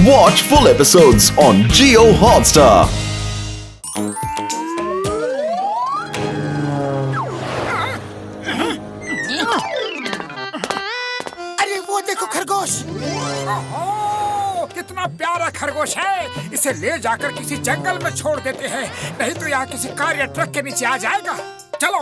Watch full episodes on Jio Hotstar. अरे वो देखो खरगोश। ओहो, कितना प्यारा खरगोश है। इसे ले जाकर किसी जंगल में छोड़ देते हैं, नहीं तो यहाँ किसी कार या ट्रक के नीचे आ जाएगा। चलो।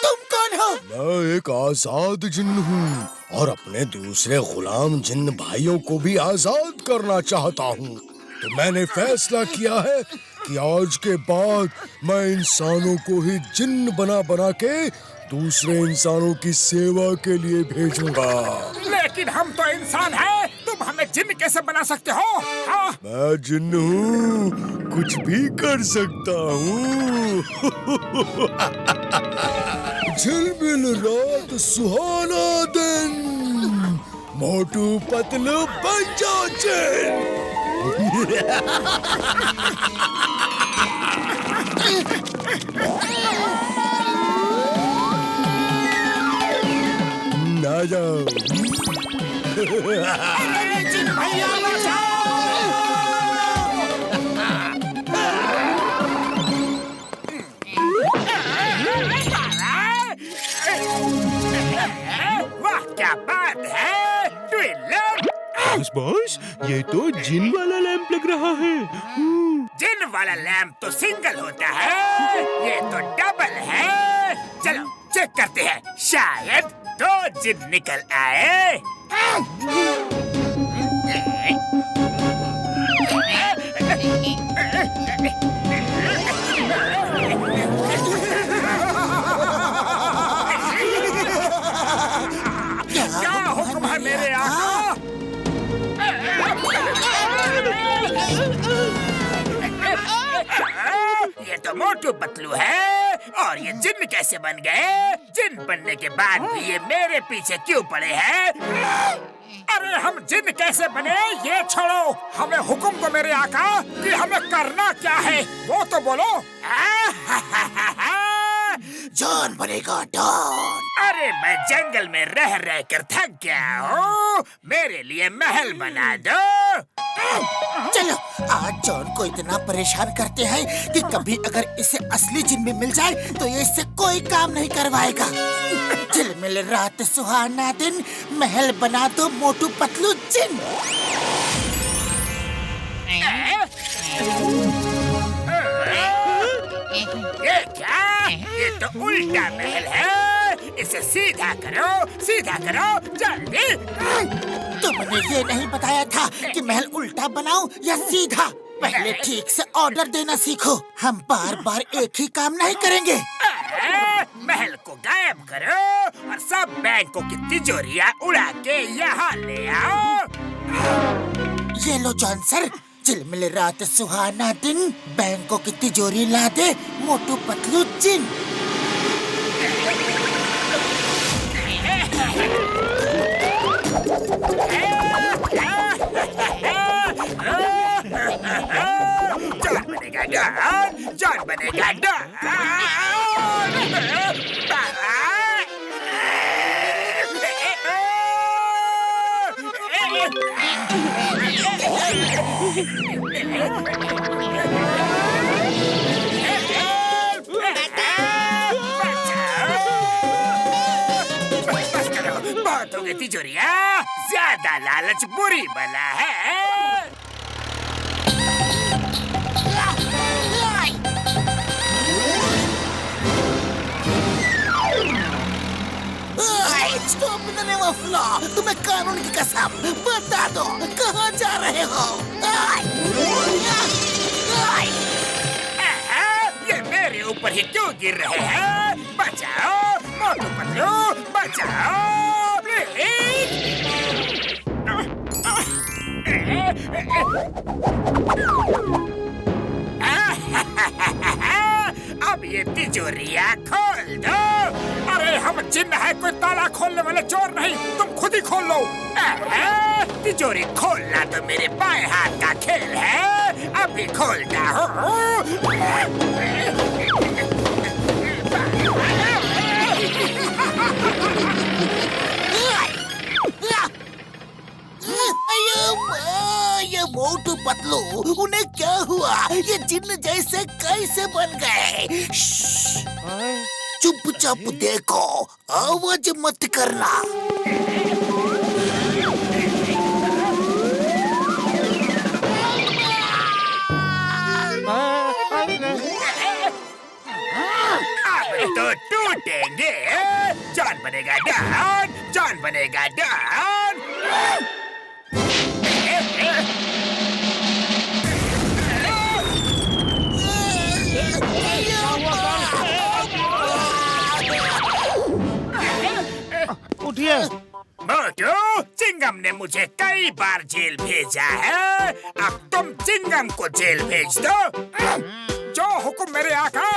तुम कौन हो? मैं एक आजाद जिन्न हूँ और अपने दूसरे गुलाम जिन्न भाइयों को भी आजाद करना चाहता हूँ। तो मैंने फैसला किया है कि आज के बाद मैं इंसानों को ही जिन्न बना बना के दूसरे इंसानों की सेवा के लिए भेजूंगा। लेकिन हम तो इंसान हैं, तुम हमें जिन्न कैसे बना सकते हो? हाँ? मैं जिन्न हूँ, कुछ भी कर सकता हूँ। झिलमिल रात सुहाना दिन, मोटू पतलू बन जाओ ना जाओ। जिन्न भैया वाह क्या बात है, ट्विन लैंप। बॉस, ये तो जिन वाला लैंप लग रहा है। जिन वाला लैंप तो सिंगल होता है, ये तो डबल है। चलो चेक करते हैं, शायद दो जिन निकल आए। क्या हुक्म है मेरे आका? ये तो मोटू पतलू है, और ये जिन्न कैसे बन गए? जिन्न बनने के बाद भी ये मेरे पीछे क्यों पड़े हैं? अरे हम जिन्न कैसे बने ये छोड़ो, हमें हुक्म दो मेरे आका कि हमें करना क्या है, वो तो बोलो। जॉन बनेगा डॉन। अरे मैं जंगल में रह रह कर थक गया हूँ, मेरे लिए महल बना दो। चलो आज जॉन को इतना परेशान करते हैं कि कभी अगर इसे असली जिन्न मिल जाए तो ये इससे कोई काम नहीं करवाएगा। झिलमिल रात सुहाना दिन, महल बना दो मोटू पतलू जिन्न। ये क्या? ये तो उल्टा महल है, इसे सीधा करो जल्दी। तुमने ये नहीं बताया था कि महल उल्टा बनाओ या सीधा। पहले ठीक से ऑर्डर देना सीखो, हम बार बार एक ही काम नहीं करेंगे। महल को गायब करो और सब बैंकों की तिजोरियां उड़ा के यहाँ ले आओ। ये लो जॉन सर, झिलमिल रात सुहाना दिन, बैंकों की तिजोरी ला दे मोटू पतलू जिन्न। जॉन बनेगा डॉन। बहुत हो गई तिजोरिया, ज्यादा लालच बुरी बला है। तुम्हें कानून की कसम, बता दो कहाँ जा रहे हो? ये मेरे ऊपर ही क्यों गिर रहे हैं? बचाओ मोटू पतलू, जाओ प्लीज। अब ये तिजोरियां खोल दो। अरे हम जिन्न है, कोई ताला खोलने वाले चोर नहीं, तुम खुद ही खोल लो। तिजोरी खोलना तो मेरे बाएं हाथ का खेल है, अभी खोलता हूँ। ये मोटू पतलू, उन्हें क्या हुआ? ये जिन्न जैसे कैसे बन गए? चुपचाप देखो, आवाज मत करना। अब तो टूटेंगे। जॉन बनेगा डॉन, जॉन बनेगा डॉन। उठिए। मोटू, चिंगम ने मुझे कई बार जेल भेजा है, अब तुम चिंगम को जेल भेज दो। जो हुक्म मेरे आका।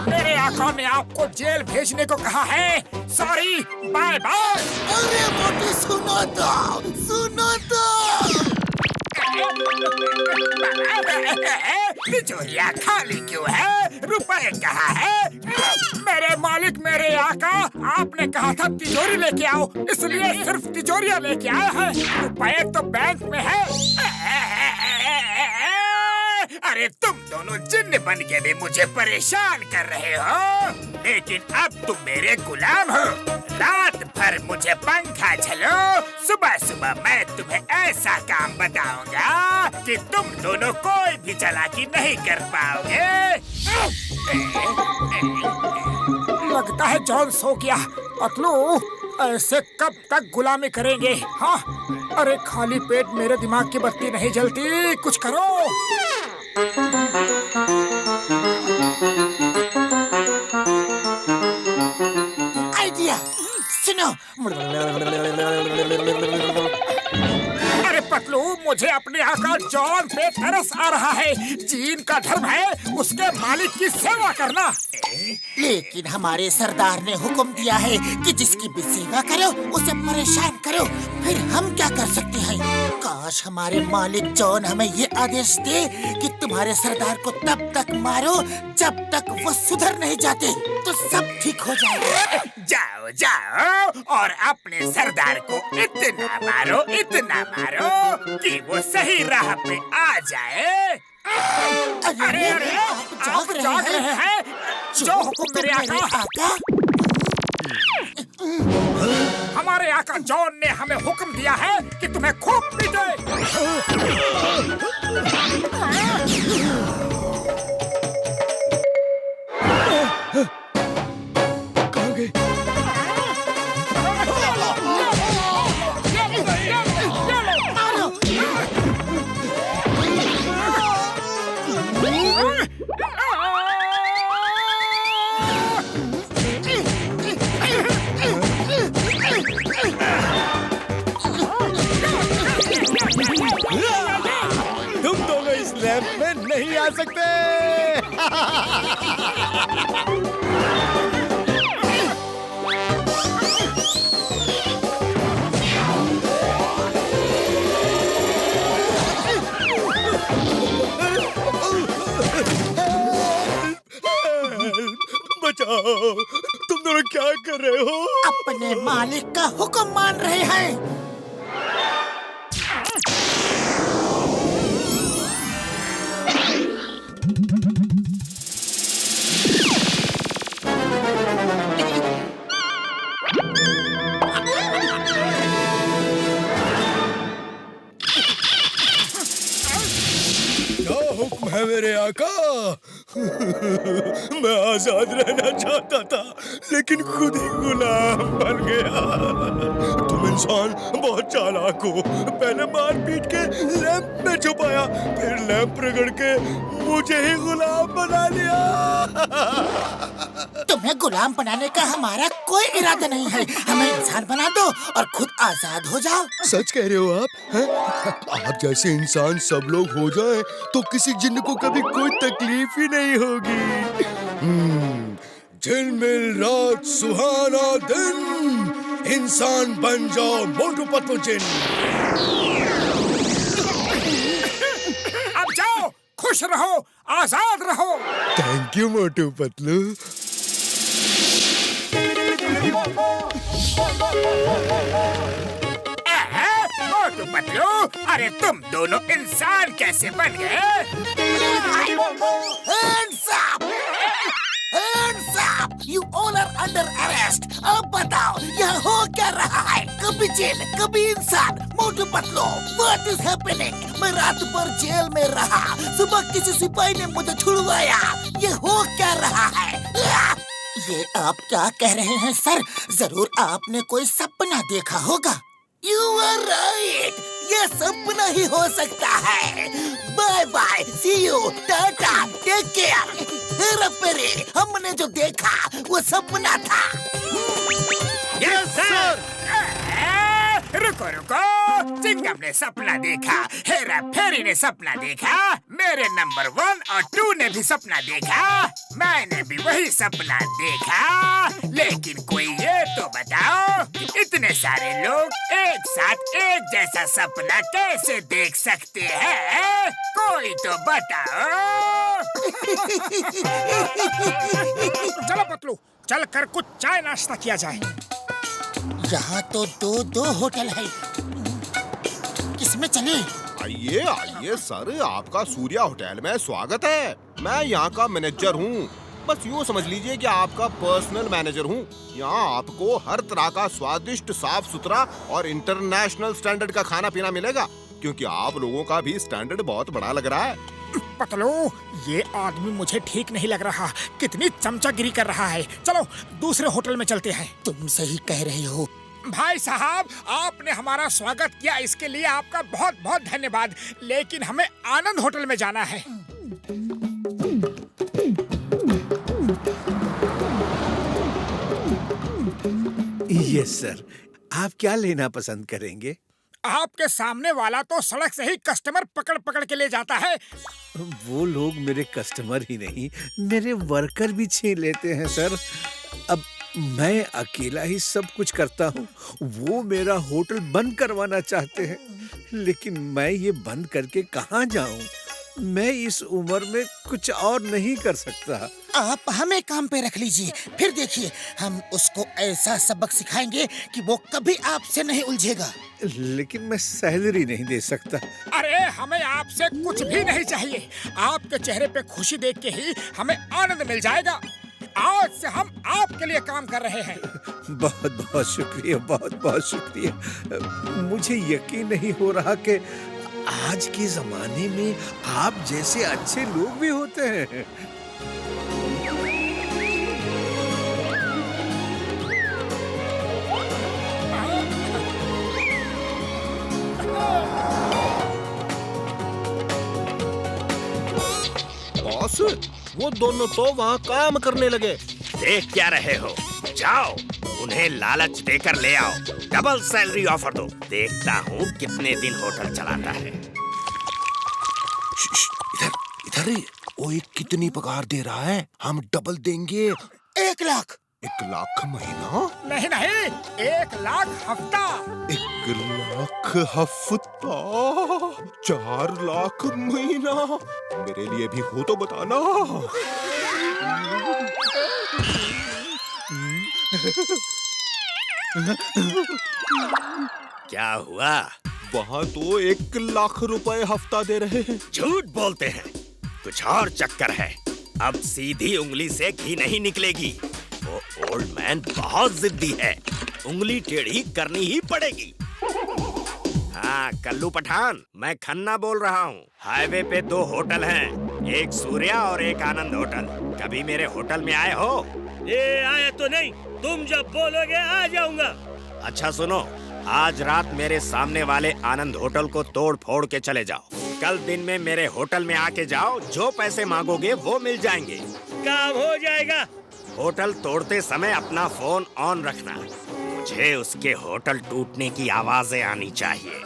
मेरे आका ने आपको जेल भेजने को कहा है। Sorry, bye bye. अरे मोटू सुनो तो। तिजोरियां खाली क्यों है? रुपए कहाँ है? मेरे मालिक, मेरे आका, आपने कहा था तिजोरी लेके आओ, इसलिए सिर्फ तिजोरियां लेके आया है। रुपए तो बैंक में है। अरे तुम दोनों जिन्न बन के भी मुझे परेशान कर रहे हो, लेकिन अब तुम मेरे गुलाम हो। रात भर मुझे पंखा झलो, सुबह सुबह मैं तुम्हें ऐसा काम बताऊंगा कि तुम दोनों कोई भी चालाकी नहीं कर पाओगे। लगता है जॉन सो गया। पतलू, ऐसे कब तक गुलामी करेंगे? हाँ, अरे खाली पेट मेरे दिमाग की बत्ती नहीं जलती, कुछ करो। आइडिया सुनो। अरे पतलू, मुझे अपने आका जॉन पे तरस आ रहा है। जीन का धर्म है उसके मालिक की सेवा करना। लेकिन हमारे सरदार ने हुक्म दिया है कि जिसकी भी सेवा करो उसे परेशान करो, फिर हम क्या कर सकते हैं? काश हमारे मालिक जॉन हमें ये आदेश दे कि तुम्हारे सरदार को तब तक मारो जब तक वो सुधर नहीं जाते, तो सब ठीक हो जाएगा। जाओ जाओ और अपने सरदार को इतना मारो कि वो सही राह पे आ जाए। अरे अरे, आप जाग रहे हैं? जो हुक्म मेरे आका। हमारे आका जॉन ने हमें हुक्म दिया है कि तुम्हें खूब पीटे। कहाँ गए? तुम दोनों इस लैंप में नहीं आ सकते। बचाओ, तुम दोनों क्या कर रहे हो? अपने मालिक का हुक्म मान रहे हैं। क्या हुक्म है मेरे आका? मैं आजाद रहना चाहता था, लेकिन खुद ही गुलाम बन गया। तुम इंसान बहुत चालाक हो। पहले मार पीट के लैंप में छुपाया, फिर लैंप रगड़ के मुझे ही गुलाम बना लिया। तुम्हें गुलाम बनाने का हमारा कोई इरादा नहीं है। हमें इंसान बना दो और खुद आजाद हो जाओ। सच कह रहे हो आप हैं? आप जैसे इंसान सब लोग हो जाए तो किसी जिन्न को कभी कोई तकलीफ ही नहीं होगी। झिलमिल रात सुहाना दिन, इंसान बन जाओ मोटू पतलू जिन्न। अब जाओ, खुश रहो, आजाद रहो। Thank you Motu Patlu. मोटू पतलू, अरे तुम दोनों इंसान कैसे बन गए? Hands up! Hands up! You all are under arrest. अब बताओ यहाँ हो क्या रहा है? कभी जेल, कभी इंसान। Motu Patlu, What is happening? मैं रात भर जेल में रहा, सुबह किसी सिपाही ने मुझे छुड़वाया। ये हो क्या रहा है? ये आप क्या कह रहे हैं सर? जरूर आपने कोई सपना देखा होगा। You are right. ये सपना ही हो सकता है। Bye bye, see you, tata, take care. Hera Pheri, हमने जो देखा वो सपना था। Yes sir. रुको रुको, चिंगम ने सपना देखा, हेरा फेरी ने सपना देखा, मेरे नंबर 1 और 2 ने भी सपना देखा, मैंने भी वही सपना देखा। लेकिन कोई ये तो बताओ, इतने सारे लोग एक साथ एक जैसा सपना कैसे देख सकते हैं? कोई तो बताओ। चलो पतलू, चल कर कुछ चाय नाश्ता किया जाए। यहाँ तो दो होटल है, किसमें चले? आइए आइए सर, आपका सूर्या होटल में स्वागत है। मैं यहाँ का मैनेजर हूँ। बस यूँ समझ लीजिए कि आपका पर्सनल मैनेजर हूँ। यहाँ आपको हर तरह का स्वादिष्ट, साफ सुथरा और इंटरनेशनल स्टैंडर्ड का खाना पीना मिलेगा, क्योंकि आप लोगों का भी स्टैंडर्ड बहुत बड़ा लग रहा है। पतलू, ये आदमी मुझे ठीक नहीं लग रहा। कितनी चमचागिरी कर रहा है। चलो दूसरे होटल में चलते हैं। तुम सही कह रहे हो। भाई साहब, आपने हमारा स्वागत किया, इसके लिए आपका बहुत बहुत धन्यवाद। लेकिन हमें आनंद होटल में जाना है। यस सर, आप क्या लेना पसंद करेंगे? आपके सामने वाला तो सड़क से ही कस्टमर पकड़ पकड़ के ले जाता है। वो लोग मेरे कस्टमर ही नहीं, मेरे वर्कर भी छीन लेते हैं सर। अब मैं अकेला ही सब कुछ करता हूँ। वो मेरा होटल बंद करवाना चाहते हैं, लेकिन मैं ये बंद करके कहाँ जाऊँ? मैं इस उम्र में कुछ और नहीं कर सकता। आप हमें काम पे रख लीजिए, फिर देखिए हम उसको ऐसा सबक सिखाएंगे कि वो कभी आपसे नहीं उलझेगा। लेकिन मैं सैलरी नहीं दे सकता। अरे हमें आपसे कुछ भी नहीं चाहिए। आपके चेहरे पे खुशी देख के ही हमें आनंद मिल जाएगा। आज से हम आपके लिए काम कर रहे हैं। बहुत बहुत शुक्रिया, बहुत बहुत शुक्रिया। मुझे यकीन नहीं हो रहा कि आज के जमाने में आप जैसे अच्छे लोग भी होते हैं। बॉस, वो दोनों तो वहाँ काम करने लगे। देख क्या रहे हो? जाओ, उन्हें लालच देकर ले आओ। डबल सैलरी ऑफर दो। देखता हूँ कितने दिन होटल चलाता है। इधर इधर ही। वो एक कितनी पगार दे रहा है? हम डबल देंगे। 1 लाख। 1 लाख महीना? नहीं नहीं, 1 लाख हफ्ता। 1 लाख हफ्ता, 4 लाख महीना। मेरे लिए भी हो तो बताना। क्या हुआ? वहाँ तो 1 लाख रुपए हफ्ता दे रहे हैं। झूठ बोलते हैं। कुछ और चक्कर है। अब सीधी उंगली से घी नहीं निकलेगी। वो ओल्ड मैन बहुत जिद्दी है। उंगली टेढ़ी करनी ही पड़ेगी। हाँ कल्लू पठान, मैं खन्ना बोल रहा हूँ। हाईवे पे 2 होटल हैं, एक सूर्या और एक आनंद होटल। कभी मेरे होटल में आए हो? ये आया तो नहीं, तुम जब बोलोगे आ जाऊंगा। अच्छा सुनो, आज रात मेरे सामने वाले आनंद होटल को तोड़ फोड़ के चले जाओ। कल दिन में मेरे होटल में आके जाओ, जो पैसे मांगोगे वो मिल जाएंगे। काम हो जाएगा। होटल तोड़ते समय अपना फोन ऑन रखना। मुझे उसके होटल टूटने की आवाजें आनी चाहिए।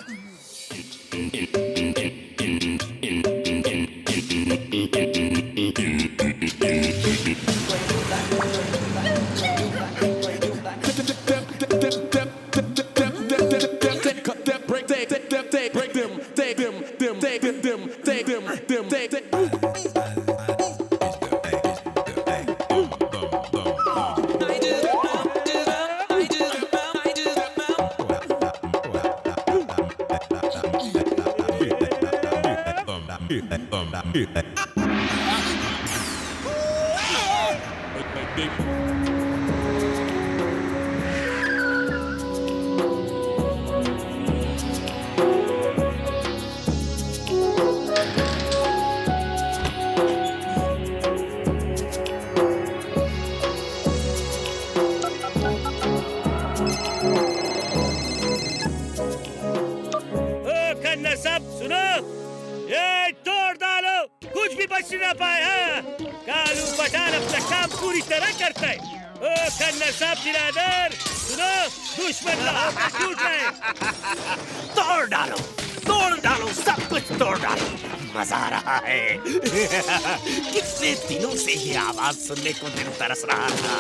खन्ना साहब सुनो, ये तोड़ डालो, कुछ भी बच ना पाए। हाँ, कालू पठान अपना काम पूरी तरह करता है। ओ खन्ना साहब बिरादर सुनो, दुश्मन का होटल टूट रहा है। तोड़ डालो, सब कुछ तोड़ डालो। मजा आ रहा है। कितने दिनों से ये आवाज सुनने को दिल तरस रहा था।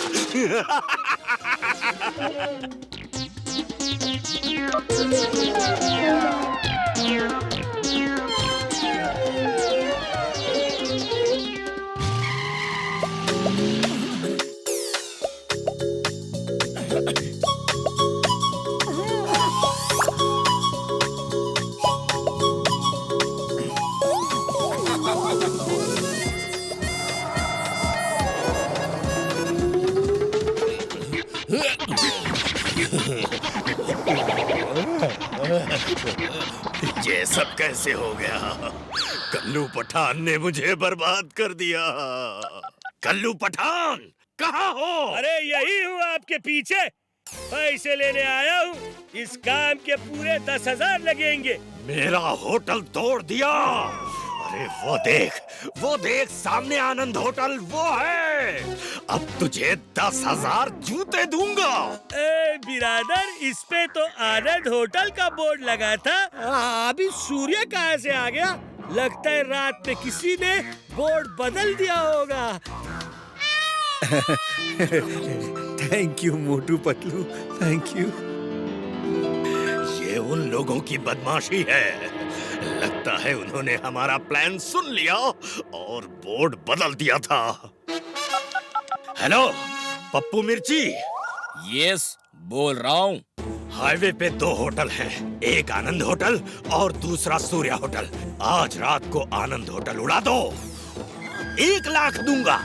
ये सब कैसे हो गया? कल्लू पठान ने मुझे बर्बाद कर दिया। कल्लू पठान कहाँ हो? अरे यही हूँ आपके पीछे, पैसे लेने आया हूँ। इस काम के पूरे 10,000 लगेंगे। मेरा होटल तोड़ दिया। अरे वो देख सामने आनंद होटल वो है। अब तुझे 10,000 जूते दूंगा। ए बिरादर, इस पे तो आनंद होटल का बोर्ड लगा था। अभी सूर्य कहाँ से आ गया? लगता है रात में किसी ने बोर्ड बदल दिया होगा। Thank you Motu Patlu, thank you. ये उन लोगों की बदमाशी है। लगता है उन्होंने हमारा प्लान सुन लिया और बोर्ड बदल दिया था। हेलो पप्पू मिर्ची। यस, बोल रहा हूँ। हाईवे पे 2 होटल हैं, एक आनंद होटल और दूसरा सूर्या होटल। आज रात को आनंद होटल उड़ा दो, 1 लाख दूंगा।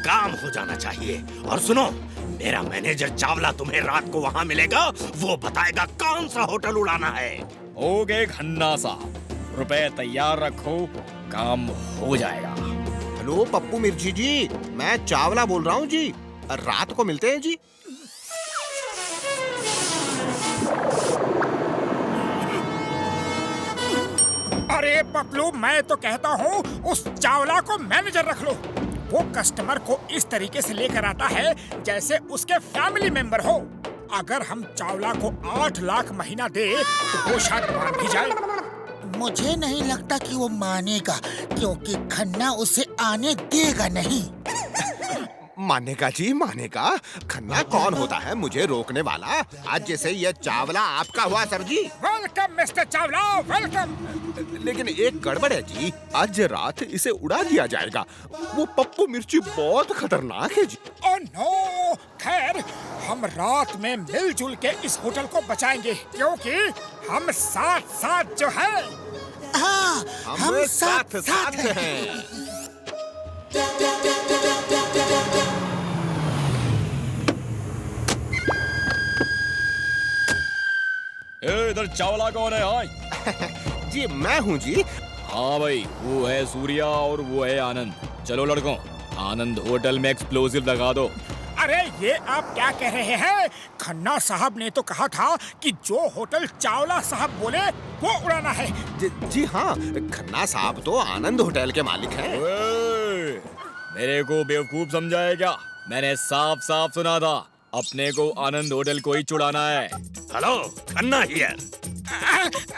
काम हो जाना चाहिए। और सुनो, मेरा मैनेजर चावला तुम्हें रात को वहाँ मिलेगा। वो बताएगा कौन सा होटल उड़ाना है। ओके खन्ना साहब, रुपए तैयार रखो, काम हो जाएगा। हेलो पप्पू मिर्ची जी, मैं चावला बोल रहा हूँ जी। रात को मिलते हैं जी। अरे पतलू, मैं तो कहता हूँ उस चावला को मैनेजर रख लो। वो कस्टमर को इस तरीके से लेकर आता है जैसे उसके फैमिली मेंबर हो। अगर हम चावला को 8 लाख महीना दे तो वो शायद मान भी जाए। मुझे नहीं लगता कि वो मानेगा, क्योंकि खन्ना उसे आने देगा नहीं। मानेगा जी, मानेगा। खन्ना कौन होता है मुझे रोकने वाला? आज जैसे ये चावला आपका हुआ sir ji. Welcome mister Chawla, welcome. लेकिन एक गड़बड़ है जी, आज रात इसे उड़ा दिया जाएगा। वो पप्पू मिर्ची बहुत खतरनाक है जी। ओह नो, खैर हम रात में मिलजुल के इस होटल को बचाएंगे, क्योंकि हम साथ साथ जो है। हाँ, हम साथ साथ हैं। हैं। इधर चावला कौन है? हाँ जी मैं हूँ जी। हाँ भाई, वो है सूर्या और वो है आनंद। चलो लड़कों, आनंद होटल में एक्सप्लोसिव लगा दो। अरे ये आप क्या कह रहे हैं? खन्ना साहब ने तो कहा था कि जो होटल चावला साहब बोले वो उड़ाना है। जी हाँ, खन्ना साहब तो आनंद होटल के मालिक हैं। मेरे को बेवकूफ समझा है क्या? मैंने साफ साफ सुना था अपने को आनंद होटल को ही चुड़ाना है। Hello, Khanna here.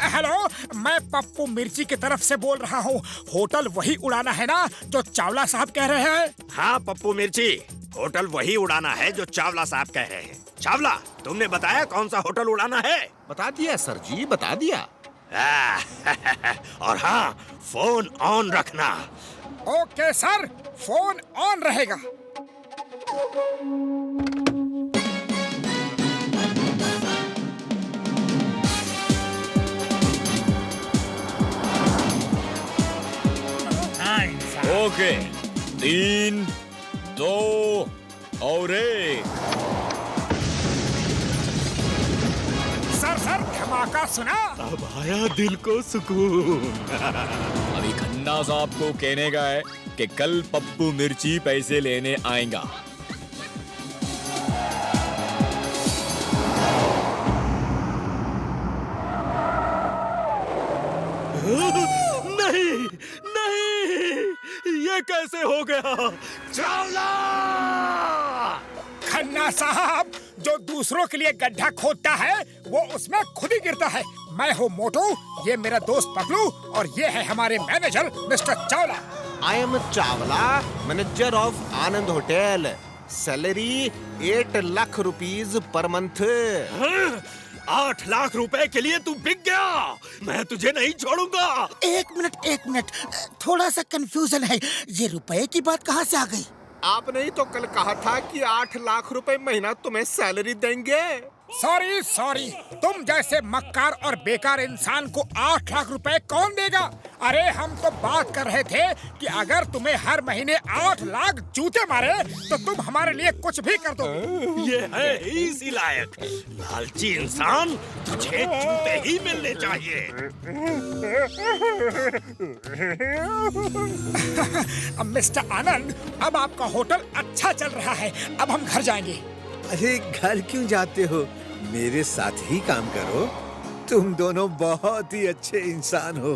हेलो, मैं पप्पू मिर्ची की तरफ से बोल रहा हूँ। होटल वही उड़ाना है ना जो चावला साहब कह रहे हैं? हाँ पप्पू मिर्ची, होटल वही उड़ाना है जो चावला साहब कह रहे हैं। चावला, तुमने बताया कौन सा होटल उड़ाना है? बता दिया सर जी, बता दिया। और हाँ, फोन ऑन रखना। ओके सर, फोन ऑन रहेगा। ओके, 3, 2 और 1। सर धमाका सुना? अब आया दिल को सुकून। अभी खन्ना साहब को कहने का है कि कल पप्पू मिर्ची पैसे लेने आएगा। नहीं नहीं, ये कैसे हो गया? चावला! खन्ना साहब, जो दूसरों के लिए गड्ढा खोदता है वो उसमें खुद ही गिरता है। मैं हूँ मोटू, ये मेरा दोस्त पतलू और ये है हमारे manager mister Chawla. I am Chawla, manager of Anand hotel. Salary 8 lakh rupees per month. 8 lakh रुपए के लिए तू बिक गया? मैं तुझे नहीं छोड़ूंगा। एक मिनट, थोड़ा सा कंफ्यूजन है। ये रुपए की बात कहाँ से आ गई? आपने ही तो कल कहा था कि 8 लाख रुपए महीना तुम्हें सैलरी देंगे। सॉरी, तुम जैसे मक्कार और बेकार इंसान को 8 लाख रुपए कौन देगा? अरे हम तो बात कर रहे थे कि अगर तुम्हें हर महीने 8 लाख जूते मारे तो तुम हमारे लिए कुछ भी कर दो। ये है इसी लायक। लालची इंसान, तुझे जूते ही मिलने चाहिए। मिस्टर आनंद, अब आपका होटल अच्छा चल रहा है, अब हम घर जाएंगे। अरे घर क्यों जाते हो? मेरे साथ ही काम करो। तुम दोनों बहुत ही अच्छे इंसान हो।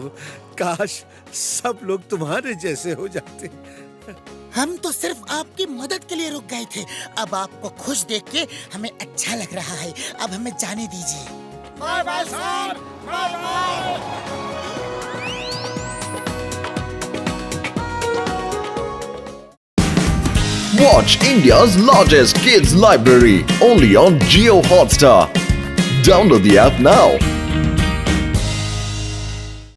काश सब लोग तुम्हारे जैसे हो जाते। हम तो सिर्फ आपकी मदद के लिए रुक गए थे। अब आपको खुश देख के हमें अच्छा लग रहा है। अब हमें जाने दीजिए। Bye bye sir, bye bye. Watch India's largest kids library only on Jio Hotstar. Download the app now.